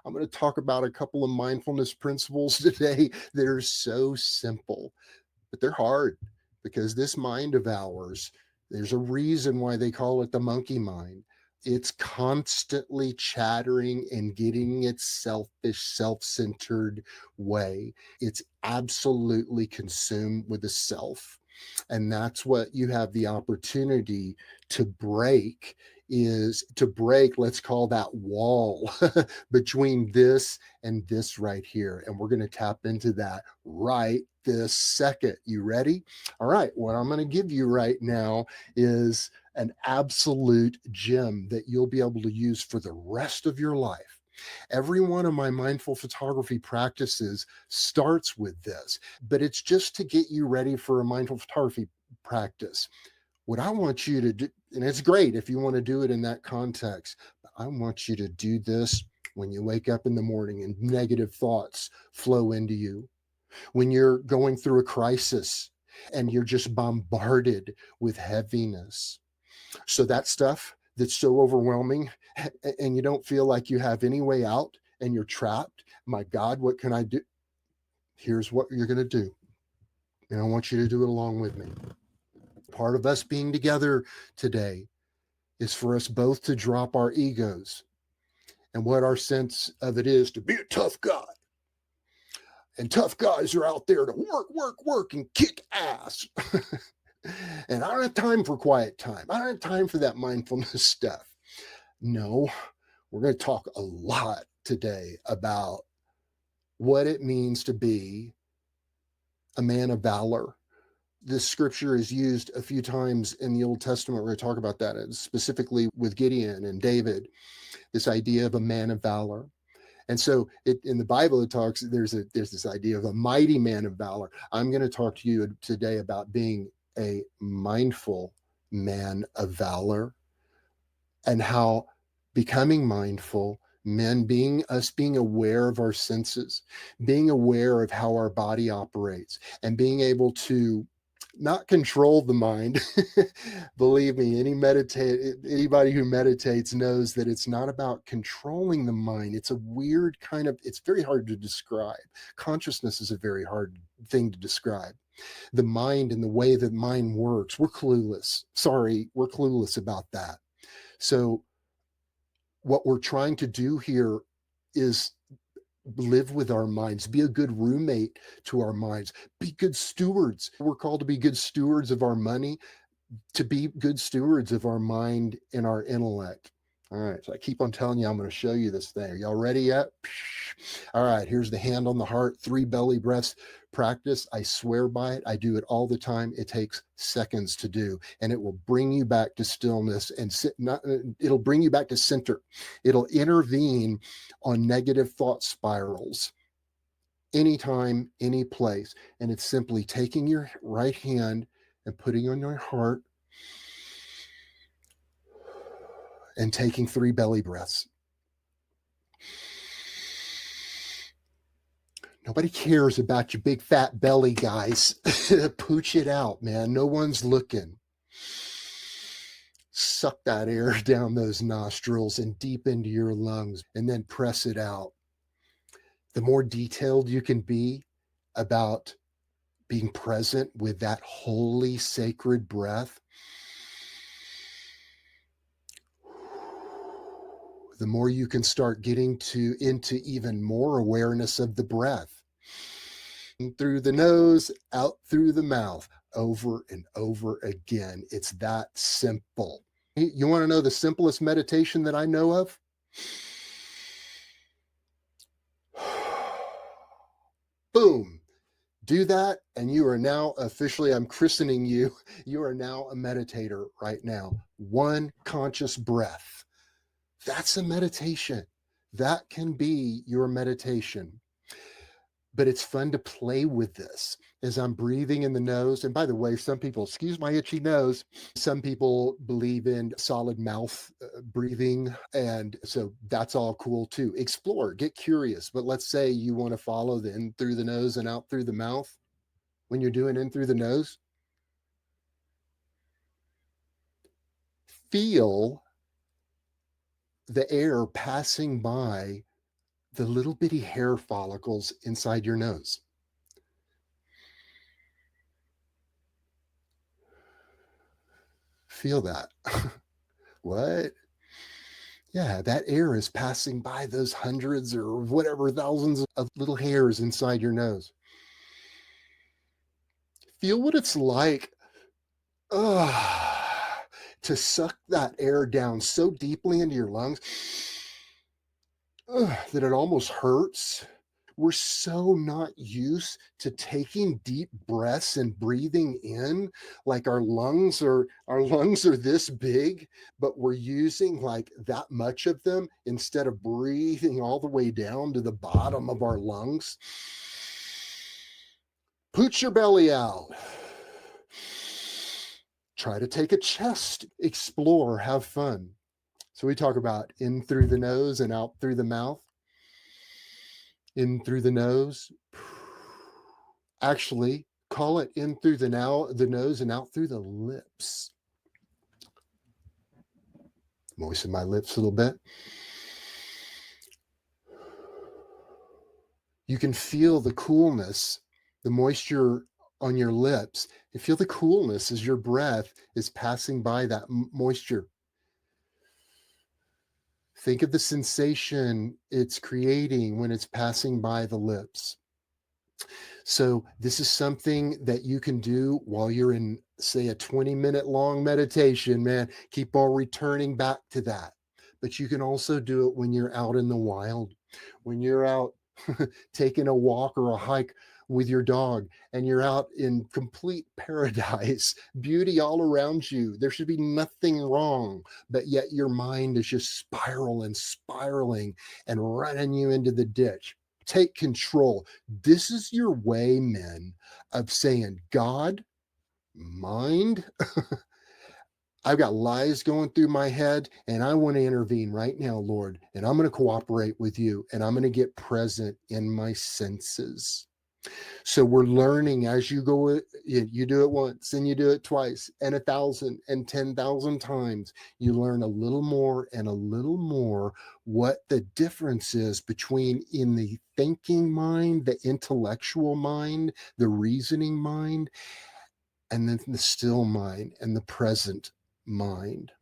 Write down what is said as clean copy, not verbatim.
I'm going to talk about a couple of mindfulness principles today that are so simple, but they're hard because this mind of ours, there's a reason why they call it the monkey mind. It's constantly chattering and getting its selfish, self centered way. It's absolutely consumed with the self. And that's what you have the opportunity to break is to break, let's call that wall between this and this right here. And we're going to tap into that right this second. You ready? All right. What I'm going to give you right now is an absolute gem that you'll be able to use for the rest of your life. Every one of my mindful photography practices starts with this, but it's just to get you ready for a mindful photography practice. What I want you to do, and it's great if you want to do it in that context, but I want you to do this when you wake up in the morning and negative thoughts flow into you, when you're going through a crisis and you're just bombarded with heaviness. So that stuff that's so overwhelming and you don't feel like you have any way out and you're trapped. My God, what can I do? Here's what you're going to do. And I want you to do it along with me. Part of us being together today is for us both to drop our egos and what our sense of it is to be a tough guy. And tough guys are out there to work, work, work and kick ass. And I don't have time for quiet time. I don't have time for that mindfulness stuff. No, we're going to talk a lot today about what it means to be a man of valor. This scripture is used a few times in the Old Testament. We're going to talk about that, and specifically with Gideon and David, this idea of a man of valor. And so in the Bible, it talks, there's this idea of a mighty man of valor. I'm going to talk to you today about being a mindful man of valor and how becoming mindful men being us being aware of our senses, being aware of how our body operates, and being able to not control the mind. Believe me, anybody who meditates knows that it's not about controlling the mind. It's a weird kind of, it's very hard to describe. Consciousness is a very hard thing to describe. The mind and the way that mind works, we're clueless. Sorry, we're clueless about that. So what we're trying to do here is live with our minds, be a good roommate to our minds, be good stewards. We're called to be good stewards of our money, to be good stewards of our mind and our intellect. All right, so I keep on telling you, I'm going to show you this thing. Are y'all ready yet? All right, here's the hand on the heart, 3 belly breaths practice. I swear by it. I do it all the time. It takes seconds to do, and it will bring you back to stillness and it'll bring you back to center. It'll intervene on negative thought spirals anytime, any place. And it's simply taking your right hand and putting on your heart and taking 3 belly breaths. Nobody cares about your big fat belly, guys. Pooch it out, man. No one's looking. Suck that air down those nostrils and deep into your lungs, and then press it out. The more detailed you can be about being present with that holy, sacred breath, the more you can start getting into even more awareness of the breath. Through the nose, out through the mouth, over and over again. It's that simple. You want to know the simplest meditation that I know of? Boom. Do that, and you are now officially, I'm christening you. You are now a meditator right now. One conscious breath. That's a meditation. That can be your meditation. But it's fun to play with this as I'm breathing in the nose. And by the way, some people, excuse my itchy nose, some people believe in solid mouth breathing. And so that's all cool too. Explore, get curious. But let's say you want to follow the in through the nose and out through the mouth. When you're doing in through the nose, feel the air passing by the little bitty hair follicles inside your nose. Feel that. What? Yeah, that air is passing by those hundreds or whatever thousands of little hairs inside your nose. Feel what it's like to suck that air down so deeply into your lungs that it almost hurts. We're so not used to taking deep breaths and breathing in, like our lungs are this big, but we're using like that much of them instead of breathing all the way down to the bottom of our lungs. Put your belly out. Try to take a chest, explore, have fun. So we talk about in through the nose and out through the mouth. In through the nose. Actually, call it in through the nose and out through the lips. Moisten my lips a little bit. You can feel the coolness, the moisture on your lips. You feel the coolness as your breath is passing by that moisture. Think of the sensation it's creating when it's passing by the lips. So, this is something that you can do while you're in, say, a 20-minute long meditation, man. Keep on returning back to that. But you can also do it when you're out in the wild, when you're out taking a walk or a hike with your dog and you're out in complete paradise, beauty all around you. There should be nothing wrong, but yet your mind is just spiraling and running you into the ditch. Take control. This is your way, men, of saying, God, mind, I've got lies going through my head and I want to intervene right now, Lord. And I'm going to cooperate with you and I'm going to get present in my senses. So we're learning as you go, you do it once and you do it twice and 1,000 and 10,000 times. You learn a little more and a little more what the difference is between in the thinking mind, the intellectual mind, the reasoning mind, and then the still mind and the present mind.